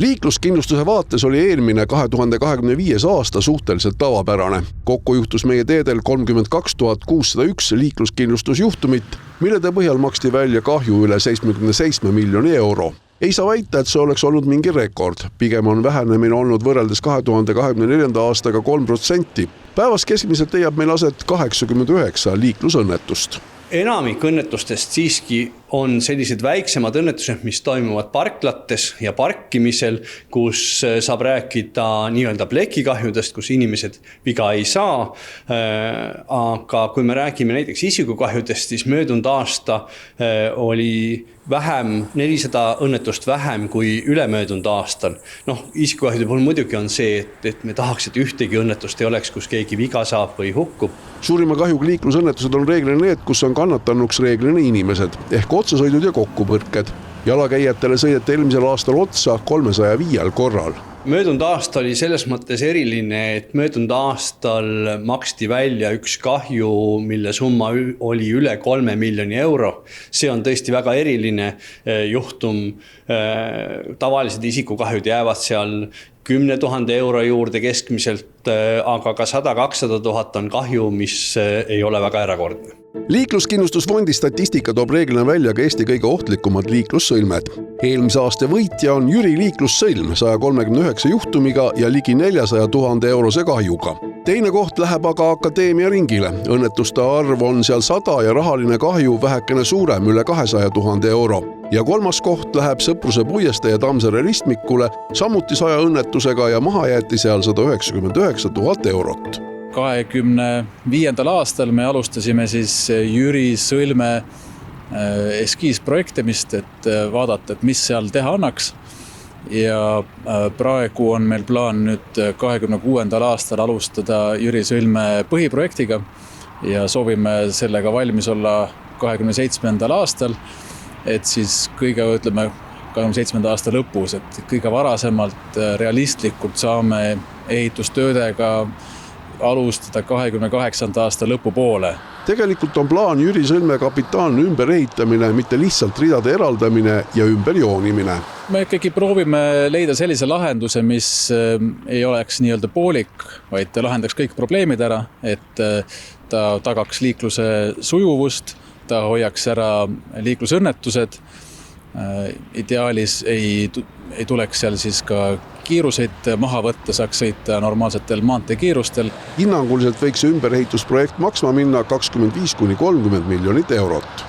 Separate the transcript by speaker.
Speaker 1: Liikluskindlustuse vaates oli eelmine 2025. aasta suhteliselt tavapärane. Kokku juhtus meie teedel 32 601 liikluskindlustusjuhtumit, millede põhjal maksti välja kahju üle 77 miljoni euro. Ei saa väita, et see oleks olnud mingi rekord. Pigem on vähenemine olnud võrreldes 2024. aastaga 3%. Päevas keskmiselt leiab meil aset 89 liiklusõnnetust.
Speaker 2: Enamik õnnetustest siiski on sellised väiksemad õnnetused, mis toimuvad parklates ja parkimisel, kus saab rääkida nii-öelda plekikahjudest, kus inimesed viga ei saa. Aga kui me räägime näiteks isikukahjudest, siis möödunud aasta oli 400 õnnetust vähem kui ülemöödunud aastal. Isikukahjude puhul muidugi on see, et me tahaks, et ühtegi õnnetust ei oleks, kus keegi viga saab või hukkub.
Speaker 1: Suurima kahjuga liiklusõnnetused on reeglina need, kus on kannatanuks reeglina inimesed, ehk otsasõidud ja kokkupõrked. Jalakäijatele sõideti eelmisel aastal otsa 305 korral.
Speaker 2: Möödunud aasta oli selles mõttes eriline, et möödunud aastal maksti välja üks kahju, mille summa oli üle 3 miljoni euro. See on tõesti väga eriline juhtum. Tavalised isikukahjud jäävad seal 10 000 euro juurde keskmiselt, aga ka 100-200 000 on kahju, mis ei ole väga erakordne.
Speaker 1: Liikluskindlustusfondi statistika toob reeglina välja ka Eesti kõige ohtlikumad liiklussõlmed. Eelmise aasta võitja on Jüri liiklussõlm 139 juhtumiga ja ligi 400 000 eurose kahjuga. Teine koht läheb aga Akadeemia ringile. Õnnetuste arv on seal 100 ja rahaline kahju vähekene suurem, üle 200 000 euro. Ja kolmas koht läheb Sõpruse puiestee ja Tammsaare ristmikule, samuti 100 õnnetusega ja maha jäeti seal 199 000 eurot.
Speaker 3: 25. aastal me alustasime siis Jüri Sõlme eskiisprojektimist, et vaadata, et mis seal teha annaks. Ja praegu on meil plaan nüüd 26. aastal alustada Jüri Sõlme põhiprojektiga ja soovime sellega valmis olla 27. aastal, et siis kõige, 27. aasta lõpus, et kõige varasemalt realistlikult saame ehitustöödega alustada 28. aasta lõpupoole.
Speaker 1: Tegelikult on plaan Jüri Sõlme kapitaalne ümberehitamine, mitte lihtsalt ridade eraldamine ja ümberjoonimine.
Speaker 3: Me ikkagi proovime leida sellise lahenduse, mis ei oleks nii-öelda poolik, vaid lahendaks kõik probleemid ära, et ta tagaks liikluse sujuvust, ta hoiaks ära liiklusõnnetused. Ideaalis ei tuleks seal siis ka kiiruseid maha võtta, saaks sõita normaalsetel maanteekiirustel.
Speaker 1: Hinnanguliselt võiks ümberehitusprojekt maksma minna 25–30 miljonit eurot.